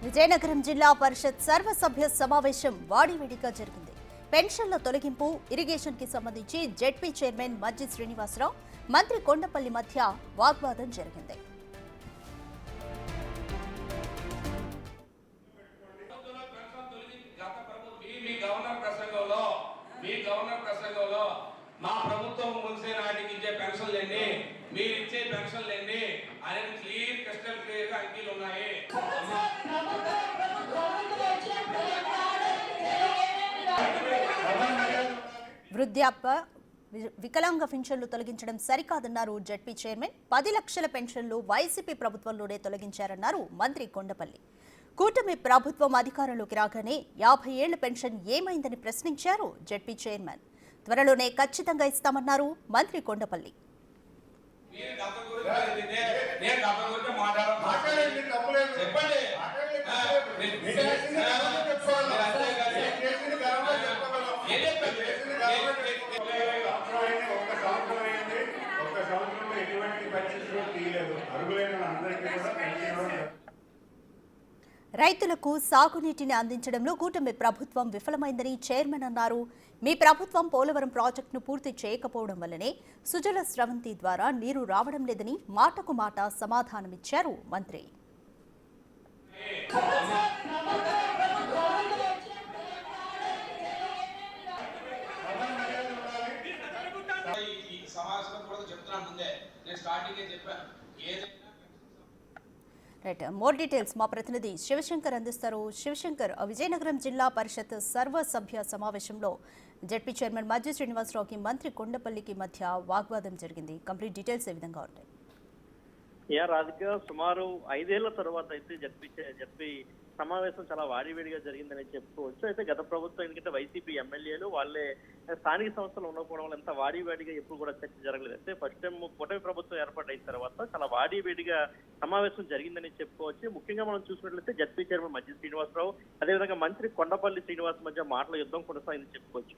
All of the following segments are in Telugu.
విజయనగరం జిల్లా పరిషత్ సర్వసభ్య సమావేశం వాడివేడిగా జరిగింది. పెన్షన్ల తొలగింపు, ఇరిగేషన్ కి సంబంధించి జెడ్పీ చైర్మన్ మజ్జి శ్రీనివాసరావు, మంత్రి కొండపల్లి మధ్య వాగ్వాదం జరిగింది. మా ప్రభుత్వం ముగిసే నాటికి ఇచ్చే పెన్షన్లన్నీ మీరు ఇచ్చే పెన్షన్లన్నీ అనేది క్రిస్టల్ క్లియర్ గా అంకీలు ఉన్నాయి. వృద్ధాప్య వికలాంగ పెన్షన్లు తొలగించడం సరికాదన్నారు జెడ్పీ చైర్మన్. 10 లక్షల పెన్షన్లు వైసీపీ ప్రభుత్వంలోనే తొలగించారన్నారు మంత్రి కొండపల్లి. కూటమి ప్రభుత్వం అధికారంలోకి రాగానే 50 ఏళ్ల పెన్షన్ ఏమైందని ప్రశ్నించారు జెడ్పీ చైర్మన్. త్వరలోనే ఖచ్చితంగా ఇస్తామన్నారు మంత్రి కొండపల్లి. రైతులకు సాగునీటిని అందించడంలో కూటమి ప్రభుత్వం విఫలమైందని చైర్మన్ అన్నారు. మీ ప్రభుత్వం పోలవరం ప్రాజెక్టును పూర్తి చేయకపోవడం వల్లనే సుజల స్రవంతి ద్వారా నీరు రావడం లేదని మాటకు మాట సమాధానమిచ్చారు మంత్రి. రైట్, మోర్ డీటెయిల్స్ మా ప్రతినిధి శివశంకర్ అందిస్తారు. శివశంకర్, విజయనగరం జిల్లా పరిషత్ సర్వసభ్య సమావేశంలో జెడ్పీ చైర్మన్ మజ్జి శ్రీనివాసరావుకి మంత్రి కొండపల్లికి మధ్య వాగ్వాదం జరిగింది. కంప్లీట్ డీటెయిల్స్ ఏ విధంగా ఉంటాయి? రాజకీయ సుమారు 5 ఏళ్ల తర్వాత అయితే జడ్పీ సమావేశం చాలా వాడివేడిగా జరిగిందని చెప్పుకోవచ్చు. అయితే గత ప్రభుత్వం ఎందుకంటే వైసీపీ ఎమ్మెల్యేలు వాళ్ళే స్థానిక సంస్థలు ఉండకపోవడం వల్ల ఎంత వాడివేడిగా ఎప్పుడు కూడా చర్చ జరగలేదు. అయితే ఫస్ట్ టైం కూటమి ప్రభుత్వం ఏర్పాటైన తర్వాత చాలా వాడివేడిగా సమావేశం జరిగిందని చెప్పుకోవచ్చు. ముఖ్యంగా మనం చూసినట్లయితే జడ్పీ చైర్మన్ మజ్జి శ్రీనివాసరావు అదేవిధంగా మంత్రి కొండపల్లి శ్రీనివాస్ మధ్య మాటల యుద్ధం కొనసాగిందని చెప్పుకోవచ్చు.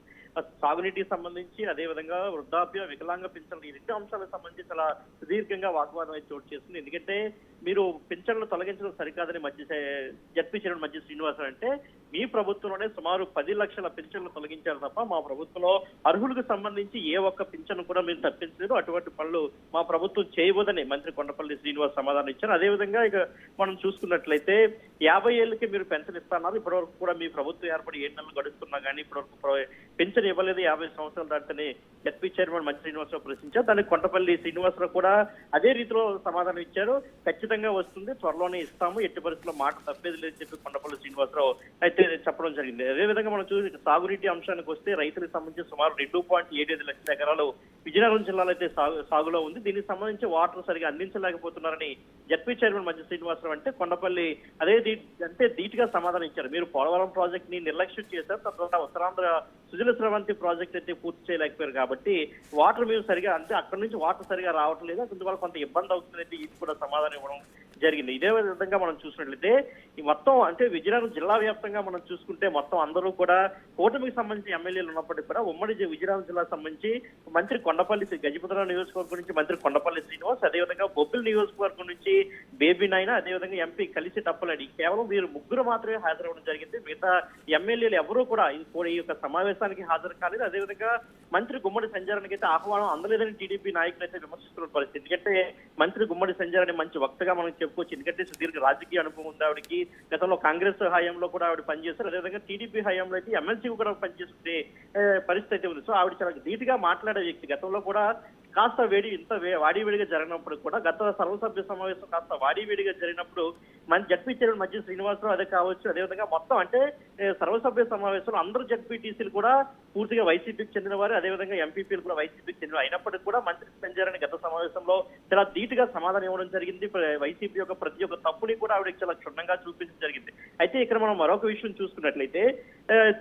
సాగునీటికి సంబంధించి అదేవిధంగా వృద్ధాప్య వికలాంగ పింఛన్లు ఈ 2 అంశాలకు సంబంధించి చాలా సుదీర్ఘంగా వాగ్వాదం అయితే చోటు చేస్తుంది. ఎందుకంటే మీరు పింఛన్లు తొలగించడం సరికాదని జడ్పీ చైర్మన్ మజ్జి శ్రీనివాసరావు అంటే మీ ప్రభుత్వంలోనే సుమారు 10 లక్షల పింఛన్లు తొలగించారు తప్ప మా ప్రభుత్వంలో అర్హులకు సంబంధించి ఏ ఒక్క పింఛను కూడా మీరు తప్పించలేదు, అటువంటి పనులు మా ప్రభుత్వం చేయబోదని మంత్రి కొండపల్లి శ్రీనివాస్ సమాధానం ఇచ్చారు. అదేవిధంగా ఇక మనం చూసుకున్నట్లయితే 50 ఏళ్ళకి మీరు పెన్షన్ ఇస్తున్నారు. ఇప్పటివరకు కూడా మీ ప్రభుత్వం ఏర్పడి 7 నెలలు గడుస్తున్నా కానీ ఇప్పటివరకు పెన్షన్ ఇవ్వలేదు. 50 సంవత్సరాలు దాటితేనే జడ్పీ చైర్మన్ మజ్జి శ్రీనివాసరావు ప్రశ్నించారు. దానికి కొండపల్లి శ్రీనివాసరావు కూడా అదే రీతిలో సమాధానం ఇచ్చారు. ఖచ్చితంగా వస్తుంది, త్వరలోనే ఇస్తాము, ఎట్టి పరిస్థితుల్లో మాట తప్పేది లేదని చెప్పి కొండపల్లి శ్రీనివాసరావు అయితే చెప్పడం జరిగింది. అదేవిధంగా మనం చూసి సాగునీటి అంశానికి వస్తే రైతులకు సంబంధించి సుమారు 2.75 లక్షల ఎకరాలు విజయనగరం జిల్లాలో అయితే సాగులో ఉంది. దీనికి సంబంధించి వాటర్ సరిగా అందించలేకపోతున్నారని జడ్పీ చైర్మన్ మజ్జి శ్రీనివాసరావు అంటే కొండపల్లి ధీటుగా సమాధానం ఇచ్చారు. మీరు పోలవరం ప్రాజెక్ట్ ని నిర్లక్ష్యం చేశారు, తద్వారా ఉత్తరాంధ్ర సుజల స్రవంతి ప్రాజెక్ట్ అయితే పూర్తి చేయలేకపోయారు కాబట్టి వాటర్ మీరు సరిగా అంటే అక్కడి నుంచి వాటర్ సరిగా రావటం లేదు, అందువల్ల కొంత ఇబ్బంది అవుతుందంటే ఇది కూడా సమాధానం ఇవ్వడం జరిగింది. ఇదే విధంగా మనం చూసినట్లయితే ఈ మొత్తం అంటే విజయనగరం జిల్లా వ్యాప్తంగా మనం చూసుకుంటే మొత్తం అందరూ కూడా కూటమికి సంబంధించి ఎమ్మెల్యేలు ఉన్నప్పటికీ కూడా ఉమ్మడి విజయనగరం జిల్లాకు సంబంధించి మంత్రి కొండపల్లి గజపతిరావు నియోజకవర్గం నుంచి మంత్రి కొండపల్లి శ్రీనివాస్, అదేవిధంగా బొబ్బిలి నియోజకవర్గం నుంచి బేబీ నాయన, అదేవిధంగా ఎంపీ కలిసి టప్పలడి కేవలం వీరు ముగ్గురు మాత్రమే హాజరవడం జరిగింది. మిగతా ఎమ్మెల్యేలు ఎవరూ కూడా ఈ యొక్క సమావేశానికి హాజరు కాలేదు. అదేవిధంగా మంత్రి గుమ్మడి సంజయానికి అయితే ఆహ్వానం అందలేదని టీడీపీ నాయకులు అయితే విమర్శిస్తున్న పరిస్థితి. ఎందుకంటే మంత్రి గుమ్మడి సంజయాని మంచి వక్తగా మనం చెప్పుకోవచ్చు. ఎందుకంటే సుదీర్ఘ రాజకీయ అనుభవం ఉంది ఆవిడకి. గతంలో కాంగ్రెస్ హయాంలో కూడా ఆవిడ పనిచేస్తారు, అదేవిధంగా టీడీపీ హయాంలో అయితే ఎమ్మెల్సీ కూడా పనిచేస్తుంటే పరిస్థితి అయితే ఉంది. సో ఆవిడ చాలా ధీటుగా మాట్లాడే వ్యక్తి. గతంలో కూడా కాస్త వాడివేడిగా జరిగినప్పుడు కూడా గత సర్వసభ్య సమావేశం కాస్త వాడివేడిగా జరిగినప్పుడు మన జడ్పీ చైర్మన్ మజ్జి శ్రీనివాసరావు అదే కావచ్చు, అదేవిధంగా మొత్తం అంటే సర్వసభ్య సమావేశంలో అందరూ జడ్పీటీసీలు కూడా పూర్తిగా వైసీపీకి చెందిన వారు, అదేవిధంగా ఎంపీపీలు కూడా వైసీపీకి చెందిన అయినప్పటికీ కూడా మంత్రి సంజయాని గత సమావేశంలో చాలా ధీటుగా సమాధానం ఇవ్వడం జరిగింది. వైసీపీ యొక్క ప్రతి ఒక్క తప్పుని కూడా ఆవిడకి చాలా క్షుణ్ణంగా చూపించడం జరిగింది. అయితే ఇక్కడ మనం మరొక విషయం చూసుకున్నట్లయితే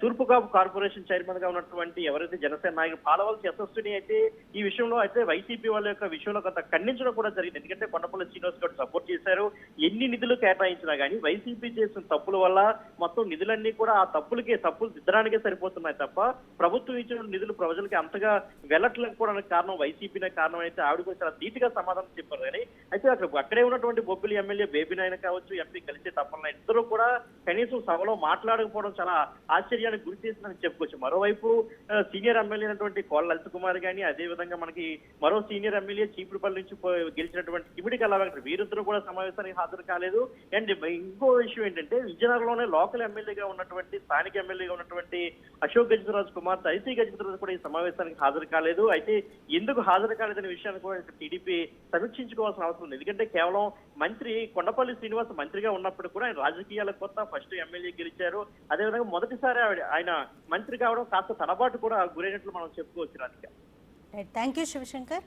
తూర్పుగోదావరి కార్పొరేషన్ చైర్మన్ గా ఉన్నటువంటి ఎవరైతే జనసేన నాయకులు పాలవలసి యశస్విని అయితే ఈ విషయంలో అయితే వైసీపీ వాళ్ళ యొక్క విషయంలో కొంత ఖండించడం కూడా జరిగింది. ఎందుకంటే కొండపల్లి శ్రీనివాస్ గారు సపోర్ట్ చేశారు. ఎన్ని నిధులు కేటాయించినా కానీ వైసీపీ చేసిన తప్పుల వల్ల మొత్తం నిధులన్నీ కూడా ఆ తప్పులు దిద్దడానికే సరిపోతున్నాయి తప్ప ప్రభుత్వం ఇచ్చిన నిధులు ప్రజలకి అంతగా వెళ్ళట్లేకపోవడానికి కారణం వైసీపీనే కారణం అయితే ఆవిడ కూడా చాలా ధీటుగా సమాధానం చెప్పారు. కానీ అయితే అక్కడే ఉన్నటువంటి బొబ్బిలి ఎమ్మెల్యే బేబీ నాయన కావచ్చు, ఎంపీ కలిసే తప్పన ఇద్దరు కూడా కనీసం సభలో మాట్లాడకపోవడం చాలా ఆశ్చర్యానికి గురి చేసిందని చెప్పుకోవచ్చు. మరోవైపు సీనియర్ ఎమ్మెల్యే అయినటువంటి కోళ్ళ లలిత్ కుమార్ గానీ, అదే విధంగా మనకి మరో సీనియర్ ఎమ్మెల్యే చీపురుపల్లి నుంచి గెలిచినటువంటి కిమిడి కళావేంకట వీరిద్దరూ కూడా సమావేశానికి హాజరు కాలేదు. అండ్ ఇంకో విషయం ఏంటంటే విజయనగరంలోనే లోకల్ ఎమ్మెల్యేగా ఉన్నటువంటి స్థానిక ఎమ్మెల్యేగా ఉన్నటువంటి అశోక్ గజపతిరాజు కుమార్ ఐసీ గజపతిరాజు కూడా ఈ సమావేశానికి హాజరు కాలేదు. అయితే ఎందుకు హాజరు కాలేదనే విషయాన్ని కూడా టీడీపీ సమీక్షించుకోవాల్సిన అవసరం ఉంది. ఎందుకంటే కేవలం మంత్రి కొండపల్లి శ్రీనివాస్ మంత్రిగా ఉన్నప్పుడు కూడా ఆయన రాజకీయాలకు కొత్త, ఫస్ట్ ఎమ్మెల్యే గెలిచారు. అదేవిధంగా మొదటిసారి ఆయన మంత్రి కావడం కాస్త తడబాటు కూడా గురైనట్లు మనం చెప్పుకోవచ్చు. Radhika, thank you Shivshankar.